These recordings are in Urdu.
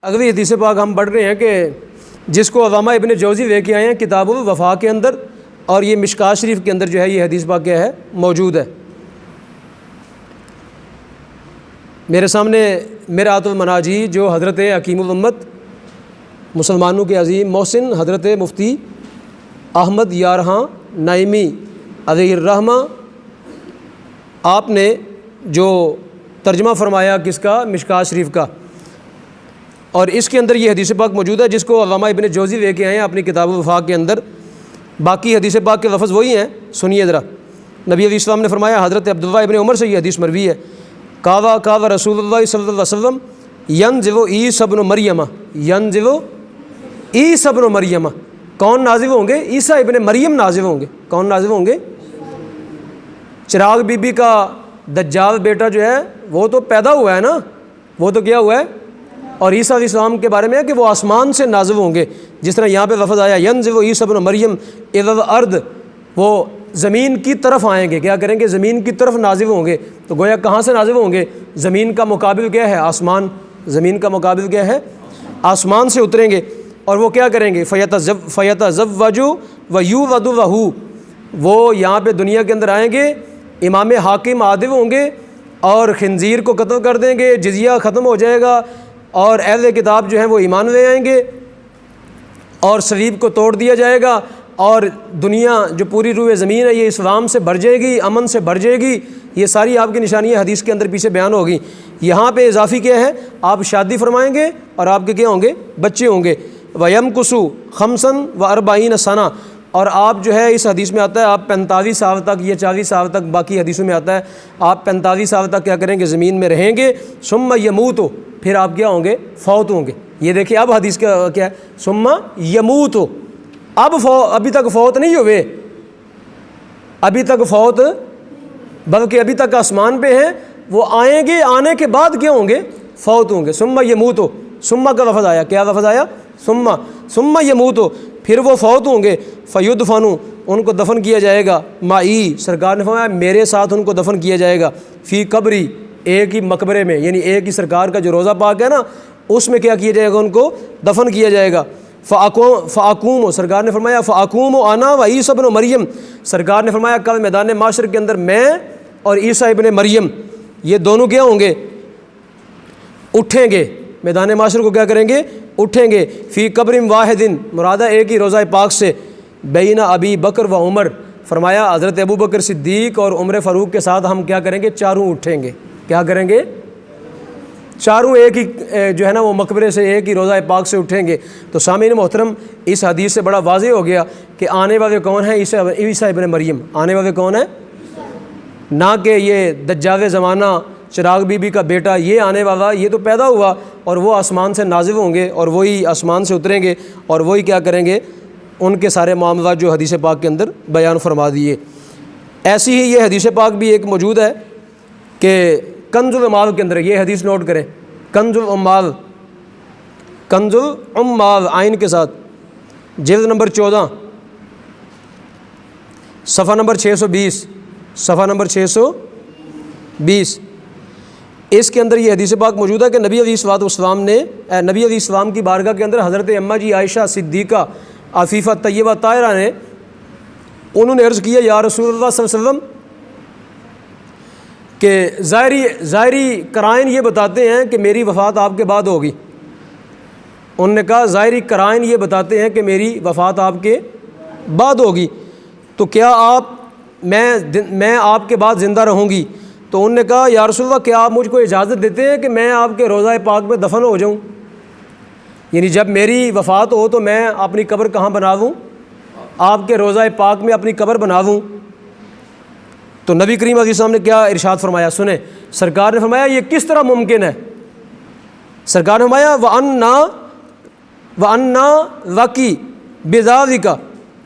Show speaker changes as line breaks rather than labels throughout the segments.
اگلی حدیث پاک ہم پڑھ رہے ہیں کہ جس کو علامہ ابن جوزی لے کے آئے ہیں کتاب الوفا کے اندر، اور یہ مشکات شریف کے اندر جو ہے یہ حدیث پاک کیا ہے موجود ہے۔ میرے سامنے مرآت المناجی جو حضرت حکیم الامت مسلمانوں کے عظیم محسن حضرت مفتی احمد یارہاں نائمی علیہ الرحمہ آپ نے جو ترجمہ فرمایا کس کا، مشکات شریف کا، اور اس کے اندر یہ حدیث پاک موجود ہے جس کو علامہ ابن جوزی لے کے آئے ہیں اپنی کتاب الوفا کے اندر۔ باقی حدیث پاک کے لفظ وہی ہیں، سنیے ذرا۔ نبی علیہ السلام نے فرمایا، حضرت عبداللہ ابن عمر سے یہ حدیث مروی ہے، کاوا رسول اللہ صلی اللہ علیہ وسلم ینزل عیسی ابن مریم، ینزل عیسی ابن مریم، کون نازل ہوں گے؟ عیسیٰ ابن مریم نازل ہوں گے۔ کون نازل ہوں گے؟ چراغ بی بی کا دجال بیٹا جو ہے وہ تو پیدا ہوا ہے نا، وہ تو کیا ہوا ہے، اور عیسیٰ علیہ السلام کے بارے میں ہے کہ وہ آسمان سے نازل ہوں گے، جس طرح یہاں پہ لفظ آیا ینزل عیسی ابن مریم الی الارض، وہ زمین کی طرف آئیں گے، کیا کریں گے؟ زمین کی طرف نازل ہوں گے۔ تو گویا کہاں سے نازل ہوں گے؟ زمین کا مقابل کیا ہے؟ آسمان۔ زمین کا مقابل کیا ہے؟ آسمان سے اتریں گے، اور وہ کیا کریں گے؟ فیتزوج ویولد لہ، وہ یہاں پہ دنیا کے اندر آئیں گے، امام حاکم عادل ہوں گے، اور خنزیر کو قتل کر دیں گے، جزیہ ختم ہو جائے گا، اور اہل کتاب جو ہیں وہ ایمان لے آئیں گے، اور صلیب کو توڑ دیا جائے گا، اور دنیا جو پوری روئے زمین ہے یہ اسلام سے بھر جائے گی، امن سے بھر جائے گی۔ یہ ساری آپ کی نشانیاں حدیث کے اندر پیچھے بیان ہوگی۔ یہاں پہ اضافی کیا ہے؟ آپ شادی فرمائیں گے اور آپ کے کیا ہوں گے؟ بچے ہوں گے۔ وَيَمْكُسُ خَمْسًا وَأَرْبَعِينَ سَنَةً، اور آپ جو ہے اس حدیث میں آتا ہے آپ 45 سال تک یا 40 سال تک، باقی حدیثوں میں آتا ہے آپ 45 سال تک کیا کریں گے؟ زمین میں رہیں گے۔ ثم یموت، پھر آپ کیا ہوں گے؟ فوت ہوں گے۔ یہ دیکھیں اب حدیث کا کیا ہے؟ ثم یموت، ابھی تک فوت نہیں ہوئے، ابھی تک فوت، بلکہ ابھی تک آسمان پہ ہیں، وہ آئیں گے، آنے کے بعد کیا ہوں گے؟ فوت ہوں گے۔ ثم یموت، ثم کا لفظ آیا، کیا لفظ آیا؟ ثم یموت، پھر وہ فوت ہوں گے۔ فیدفن، ان کو دفن کیا جائے گا، معی، سرکار نے فرمایا میرے ساتھ ان کو دفن کیا جائے گا، فی قبری، ایک ہی مقبرے میں، یعنی ایک ہی سرکار کا جو روضہ پاک ہے نا اس میں کیا کیا جائے گا؟ ان کو دفن کیا جائے گا۔ فاقوم، سرکار نے فرمایا فاقوم انا و عیسی ابن مریم، سرکار نے فرمایا کل میدان معاشر کے اندر میں اور عیسیٰ ابن مریم یہ دونوں کیا ہوں گے؟ اٹھیں گے۔ میدان معاشر کو کیا کریں گے؟ اٹھیں گے۔ فی قبر واحد، مرادہ ایک ہی روضہ پاک سے، بین ابی بکر و عمر، فرمایا حضرت ابو بکر صدیق اور عمر فاروق کے ساتھ ہم کیا کریں گے؟ چاروں اٹھیں گے۔ کیا کریں گے؟ چاروں ایک ہی جو ہے نا وہ مقبرے سے، ایک ہی روضہ پاک سے اٹھیں گے۔ تو سامعین محترم، اس حدیث سے بڑا واضح ہو گیا کہ آنے والے کون ہیں؟ عیسیٰ ابن مریم۔ آنے والے کون ہیں؟ نہ کہ یہ دجال زمانہ چراغ بی بی کا بیٹا، یہ آنے والا یہ تو پیدا ہوا اور وہ آسمان سے نازل ہوں گے، اور وہی آسمان سے اتریں گے، اور وہی کیا کریں گے؟ ان کے سارے معاملات جو حدیث پاک کے اندر بیان فرما دیے۔ ایسی ہی یہ حدیث پاک بھی ایک موجود ہے کہ کنز العمال کے اندر، یہ حدیث نوٹ کریں، کنز العمال، کنز العمال عین کے ساتھ، جلد نمبر 14، صفحہ نمبر 620، صفحہ نمبر 620، اس کے اندر یہ حدیث پاک موجود ہے کہ نبی علیہ الصلوۃ والسلام نے، نبی علیہ السلام کی بارگاہ کے اندر حضرت اماں جی عائشہ صدیقہ عفیفہ طیبہ طاہرہ نے، انہوں نے عرض کیا یا رسول اللہ صلی اللہ علیہ وسلم کہ ظاہری قرائن یہ بتاتے ہیں کہ میری وفات آپ کے بعد ہوگی۔ انہوں نے کہا ظاہری قرائن یہ بتاتے ہیں کہ میری وفات آپ کے بعد ہوگی، تو کیا میں آپ کے بعد زندہ رہوں گی؟ تو انہوں نے کہا یا رسول اللہ کیا آپ مجھ کو اجازت دیتے ہیں کہ میں آپ کے روضہ پاک میں دفن ہو جاؤں؟ یعنی جب میری وفات ہو تو میں اپنی قبر کہاں بناؤں؟ آپ کے روضہ پاک میں اپنی قبر بناؤں؟ تو نبی کریم علیہ السلام نے کیا ارشاد فرمایا؟ سنیں، سرکار نے فرمایا یہ کس طرح ممکن ہے؟ سرکار نے فرمایا وَأَنَّا وَقِي بِذَالِكَ،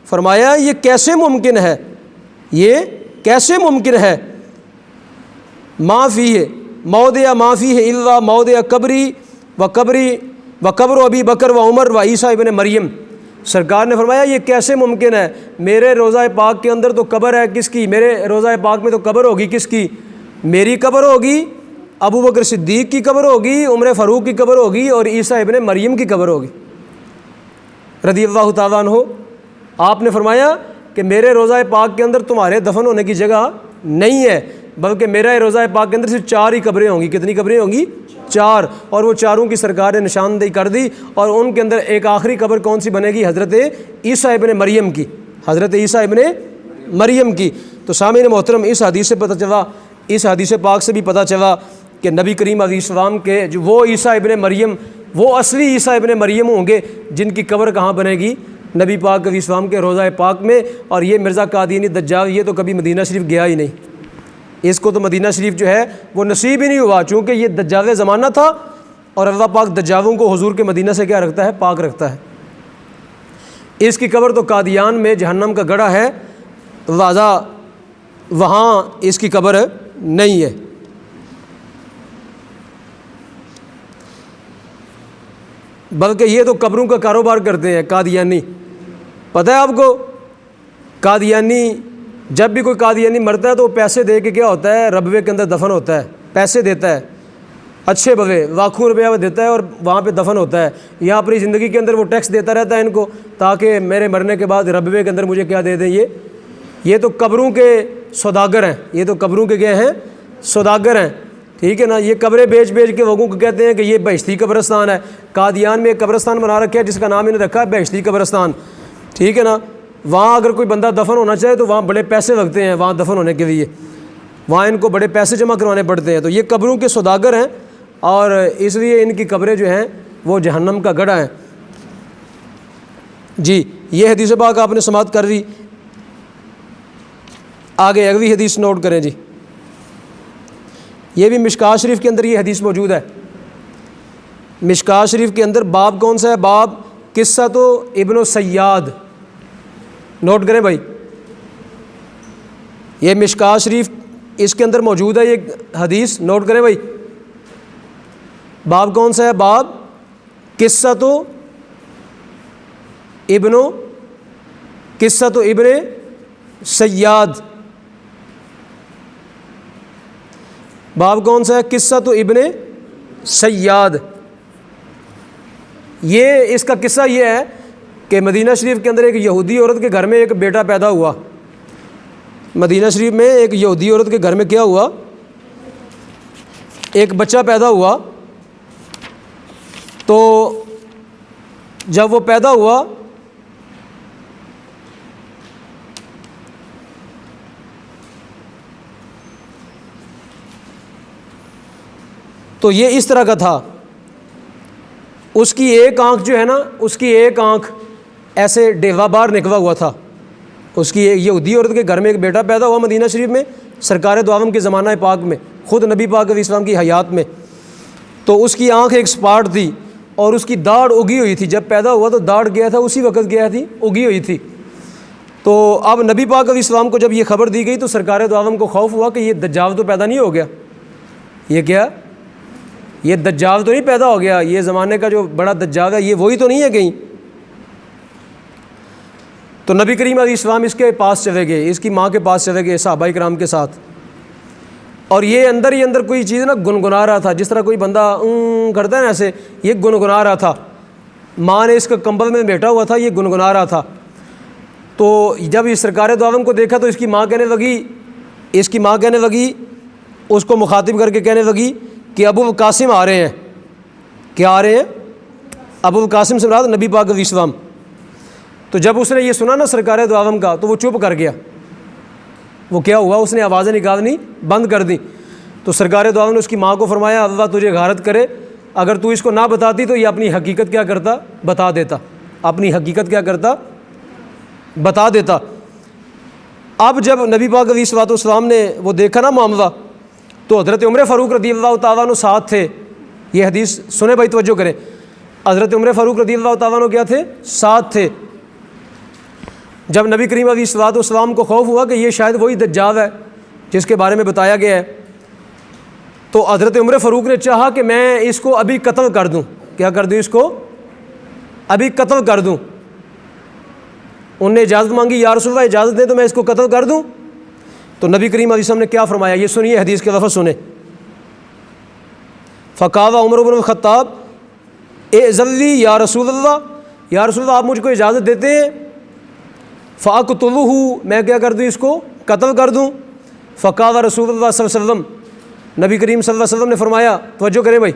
فرمایا یہ کیسے ممکن ہے؟ یہ کیسے ممکن ہے؟ ما فیہ موضع ما فیہ الا موضع قبری وقبر ابی بکر و عمر و عیسیٰ ابن مریم، سرکار نے فرمایا یہ کیسے ممکن ہے؟ میرے روضہ پاک کے اندر تو قبر ہے کس کی؟ میرے روضہ پاک میں تو قبر ہوگی کس کی؟ میری قبر ہوگی ابو بکر صدیق کی قبر ہوگی، عمر فاروق کی قبر ہوگی اور عیسیٰ ابن مریم کی قبر ہوگی رضی اللہ تعالیٰ عنہ۔ آپ نے فرمایا کہ میرے روضہ پاک کے اندر تمہارے دفن ہونے کی جگہ نہیں ہے، بلکہ میرا روضہ پاک کے اندر صرف 4 ہی قبریں ہوں گی۔ کتنی قبریں ہوں گی؟ 4۔ اور وہ چاروں کی سرکار نے نشاندہی کر دی، اور ان کے اندر ایک آخری قبر کون سی بنے گی؟ حضرت عیسیٰ ابن مریم کی، حضرت عیسیٰ ابن مریم کی۔ تو سامعین محترم، اس حدیث سے پتہ چلا، اس حدیث پاک سے بھی پتہ چلا کہ نبی کریم علیہ السلام کے جو وہ عیسیٰ ابن مریم، وہ اصلی عیسیٰ ابن مریم ہوں گے جن کی قبر کہاں بنے گی؟ نبی پاک علیہ السلام کے روضہ پاک میں۔ اور یہ مرزا قادیانی دجال، یہ تو کبھی مدینہ شریف گیا ہی نہیں، اس کو تو مدینہ شریف جو ہے وہ نصیب ہی نہیں ہوا، چونکہ یہ دجال زمانہ تھا، اور اللہ پاک دجالوں کو حضور کے مدینہ سے کیا رکھتا ہے؟ پاک رکھتا ہے۔ اس کی قبر تو قادیان میں جہنم کا گڑھا ہے، لہٰذا وہاں اس کی قبر نہیں ہے۔ بلکہ یہ تو قبروں کا کاروبار کرتے ہیں قادیانی، پتہ ہے آپ کو؟ قادیانی جب بھی کوئی قادیانی مرتا ہے تو وہ پیسے دے کے کیا ہوتا ہے؟ ربوے کے اندر دفن ہوتا ہے، پیسے دیتا ہے، اچھے بوے لاکھوں روپیہ وہ دیتا ہے اور وہاں پہ دفن ہوتا ہے۔ یہاں اپنی زندگی کے اندر وہ ٹیکس دیتا رہتا ہے ان کو، تاکہ میرے مرنے کے بعد ربوے کے اندر مجھے کیا دے دیں۔ یہ تو قبروں کے سوداگر ہیں، یہ تو قبروں کے کیا ہیں؟ سوداگر ہیں، ٹھیک ہے نا۔ یہ قبریں بیچ بیچ کے لوگوں کو کہتے ہیں کہ یہ بہشتی قبرستان ہے۔ قادیان میں ایک قبرستان بنا رکھا ہے جس کا نام انہیں رکھا ہے بہشتی قبرستان، ٹھیک ہے نا۔ وہاں اگر کوئی بندہ دفن ہونا چاہے تو وہاں بڑے پیسے لگتے ہیں، وہاں دفن ہونے کے لیے وہاں ان کو بڑے پیسے جمع کروانے پڑتے ہیں۔ تو یہ قبروں کے سوداگر ہیں، اور اس لیے ان کی قبریں جو ہیں وہ جہنم کا گڑھا ہیں۔ جی، یہ حدیث پاک آپ نے سماعت کر لی۔ آگے اگلی حدیث نوٹ کریں جی، یہ بھی مشکوٰۃ شریف کے اندر یہ حدیث موجود ہے۔ مشکوٰۃ شریف کے اندر باب کون سا ہے؟ باب قصۃ ابن الصیاد، نوٹ کریں بھائی، یہ مشکوٰۃ شریف اس کے اندر موجود ہے یہ حدیث، نوٹ کریں بھائی۔ باب کون سا ہے؟ باب قصۃ ابن صیاد، باب کون سا ہے؟ قصۃ ابن صیاد۔ یہ اس کا قصہ یہ ہے کہ مدینہ شریف کے اندر ایک یہودی عورت کے گھر میں ایک بیٹا پیدا ہوا۔ مدینہ شریف میں ایک یہودی عورت کے گھر میں کیا ہوا؟ ایک بچہ پیدا ہوا۔ تو جب وہ پیدا ہوا تو یہ اس طرح کا تھا، اس کی ایک آنکھ جو ہے نا، اس کی ایک آنکھ ایسے ڈیوا بار نکلا ہوا تھا۔ اس کی ایک یہودی عورت کے گھر میں ایک بیٹا پیدا ہوا مدینہ شریف میں، سرکار دو عالم کے زمانہ پاک میں، خود نبی پاک علیہ السلام کی حیات میں۔ تو اس کی آنکھ ایک سپاٹ تھی اور اس کی داڑھ اگی ہوئی تھی۔ جب پیدا ہوا تو داڑھ گیا تھا، اسی وقت گیا تھی، اگی ہوئی تھی۔ تو اب نبی پاک علیہ السلام کو جب یہ خبر دی گئی تو سرکار دو عالم کو خوف ہوا کہ یہ دجال تو پیدا نہیں ہو گیا، یہ کیا، یہ دجال تو نہیں پیدا ہو گیا، یہ زمانے کا جو بڑا دجال ہے یہ وہی تو نہیں ہے کہیں۔ تو نبی کریم علیہ السلام اس کے پاس چلے گئے، اس کی ماں کے پاس چلے گئے صحابہ کرام کے ساتھ، اور یہ اندر ہی اندر کوئی چیز نا گنگنا رہا تھا، جس طرح کوئی بندہ کرتا ہے نا ایسے، یہ گنگنا رہا تھا۔ ماں نے اس کا کمبل میں بیٹھا ہوا تھا، یہ گنگنا رہا تھا۔ تو جب اس سرکار دو عالم کو دیکھا تو اس کی ماں کہنے لگی اس کو مخاطب کر کے کہنے لگی کہ ابو القاسم آ رہے ہیں۔ کیا آ رہے ہیں؟ ابو القاسم سے مراد نبی پاک علیہ السلام۔ تو جب اس نے یہ سنا نا سرکار دو عالم کا تو وہ چپ کر گیا۔ وہ کیا ہوا؟ اس نے آوازیں نکالنی بند کر دی۔ تو سرکار دو عالم نے اس کی ماں کو فرمایا اللہ تجھے غارت کرے، اگر تو اس کو نہ بتاتی تو یہ اپنی حقیقت کیا کرتا؟ بتا دیتا، اپنی حقیقت کیا کرتا؟ بتا دیتا۔ اب جب نبی پاک علیہ السلام نے وہ دیکھا نا معاملہ، تو حضرت عمر فاروق رضی اللہ تعالیٰ عنہ ساتھ تھے۔ یہ حدیث سنے بھائی، توجہ کریں۔ حضرت عمر فاروق رضی اللہ تعالیٰ عنہ کیا تھے؟ ساتھ تھے۔ جب نبی کریم علیہ السلام کو خوف ہوا کہ یہ شاید وہی دجال ہے جس کے بارے میں بتایا گیا ہے، تو حضرت عمر فاروق نے چاہا کہ میں اس کو ابھی قتل کر دوں۔ کیا کر دوں؟ اس کو ابھی قتل کر دوں۔ انہوں نے اجازت مانگی، یا رسول اللہ اجازت دیں تو میں اس کو قتل کر دوں۔ تو نبی کریم علیہ السلام نے کیا فرمایا؟ یہ سنیے، حدیث کے لفظ سنیں۔ فقال عمر بن الخطاب اذن لی یا رسول اللہ، یا رسول اللہ آپ مجھ کو اجازت دیتے ہیں، فاقتلہ میں کیا کر دوں، اس کو قتل کر دوں؟ فقال رسول اللہ صلی اللہ علیہ وسلم، نبی کریم صلی اللہ علیہ وسلم نے فرمایا، توجہ کریں بھائی،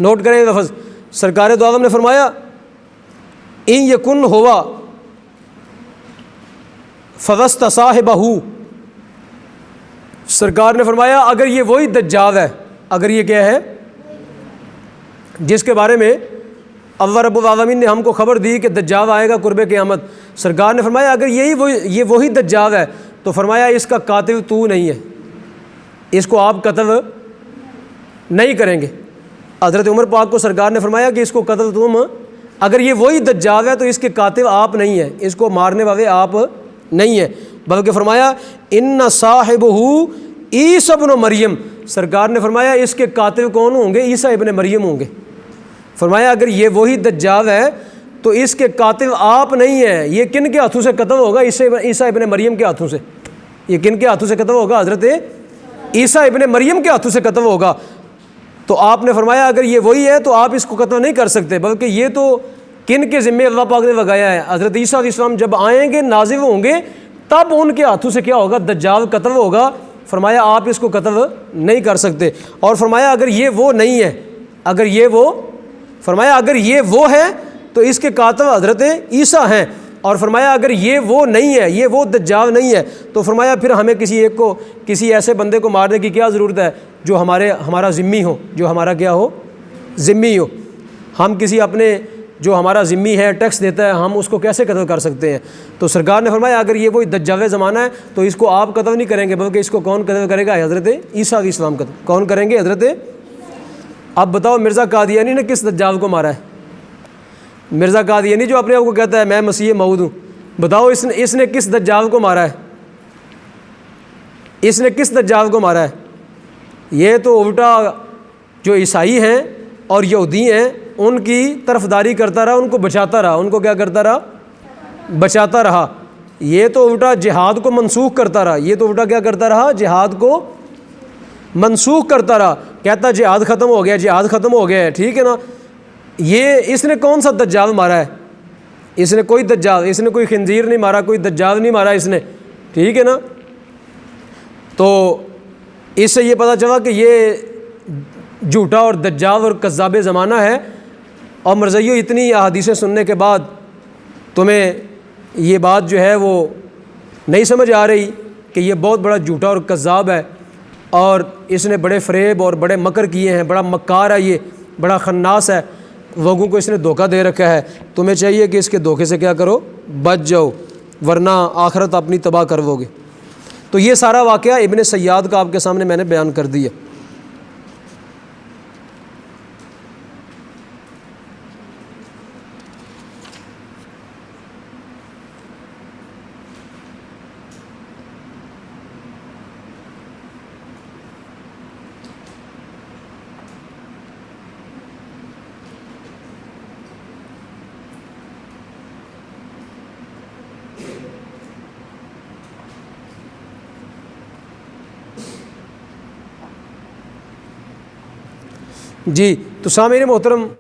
نوٹ کریں لفظ، سرکار دو عالم نے فرمایا ان یکن ہوا فضست صاحبہ، سرکار نے فرمایا اگر یہ وہی دجال ہے، اگر یہ کیا ہے جس کے بارے میں اللہ رب العالمین نے ہم کو خبر دی کہ دجال آئے گا قرب قیامت، سرکار نے فرمایا اگر یہ وہی دجال ہے تو فرمایا اس کا قاتل تو نہیں ہے، اس کو آپ قتل نہیں کریں گے۔ حضرت عمر پاک کو سرکار نے فرمایا کہ اس کو قتل تم، اگر یہ وہی دجال ہے تو اس کے قاتل آپ نہیں ہیں، اس کو مارنے والے آپ نہیں ہیں، بلکہ فرمایا ان صاحبہ عیسی ابن مریم، سرکار نے فرمایا اس کے قاتل کون ہوں گے؟ عیسیٰ ابن مریم ہوں گے۔ فرمایا اگر یہ وہی دجال ہے تو اس کے قاتل آپ نہیں ہیں، یہ کن کے ہاتھوں سے قتل ہوگا؟ عیسیٰ ابن مریم کے ہاتھوں سے۔ یہ کن کے ہاتھوں سے قتل ہوگا؟ حضرت عیسیٰ ابن مریم کے ہاتھوں سے قتل ہوگا۔ تو آپ نے فرمایا اگر یہ وہی ہے تو آپ اس کو قتل نہیں کر سکتے، بلکہ یہ تو کن کے ذمے اللہ پاک نے لگایا ہے؟ حضرت عیسیٰ علیہ السلام جب آئیں گے، نازل ہوں گے، تب ان کے ہاتھوں سے کیا ہوگا؟ دجال قتل ہوگا۔ فرمایا آپ اس کو قتل نہیں کر سکتے، اور فرمایا اگر یہ وہ نہیں ہے، اگر یہ وہ ہے تو اس کے قاتل حضرت عیسیٰ ہیں، اور فرمایا اگر یہ وہ نہیں ہے، یہ وہ دجال نہیں ہے، تو فرمایا پھر ہمیں کسی ایسے بندے کو مارنے کی کیا ضرورت ہے جو ہمارا ذمی ہو، جو ہمارا کیا ہو؟ ذمی ہو۔ ہم کسی اپنے جو ہمارا ذمی ہے، ٹیکس دیتا ہے، ہم اس کو کیسے قتل کر سکتے ہیں؟ تو سرکار نے فرمایا اگر یہ وہی دجال زمانہ ہے تو اس کو آپ قتل نہیں کریں گے، بلکہ اس کو کون قتل کرے گا؟ حضرت عیسیٰ علیہ السلام قتل کون کریں گے؟ حضرت۔ اب بتاؤ مرزا قادیانی نے کس دجال کو مارا ہے؟ مرزا قادیانی جو اپنے آپ کو کہتا ہے میں مسیح موعود ہوں، بتاؤ اس نے کس دجال کو مارا ہے؟ اس نے کس دجال کو مارا ہے؟ یہ تو الٹا جو عیسائی ہیں اور یہودی ہیں ان کی طرفداری کرتا رہا، ان کو بچاتا رہا، ان کو کیا کرتا رہا؟ بچاتا رہا۔ یہ تو الٹا جہاد کو منسوخ کرتا رہا، یہ تو الٹا کیا کرتا رہا؟ جہاد کو منسوخ کرتا رہا، کہتا جہاد ختم ہو گیا، جہاد ختم ہو گیا ہے، ٹھیک ہے نا۔ اس نے کون سا دجال مارا ہے؟ اس نے کوئی خنزیر نہیں مارا، کوئی دجال نہیں مارا اس نے، ٹھیک ہے نا۔ تو اس سے یہ پتہ چلا کہ یہ جھوٹا اور دجال اور کذاب زمانہ ہے۔ اور مرزائیو اتنی احادیثیں سننے کے بعد تمہیں یہ بات جو ہے وہ نہیں سمجھ آ رہی کہ یہ بہت بڑا جھوٹا اور کذاب ہے، اور اس نے بڑے فریب اور بڑے مکر کیے ہیں، بڑا مکار ہے، یہ بڑا خناس ہے، لوگوں کو اس نے دھوکہ دے رکھا ہے۔ تمہیں چاہیے کہ اس کے دھوکے سے کیا کرو؟ بچ جاؤ، ورنہ آخرت اپنی تباہ کرو گے۔ تو یہ سارا واقعہ ابن سیاد کا آپ کے سامنے میں نے بیان کر دیا۔ جی تو سامعین محترم،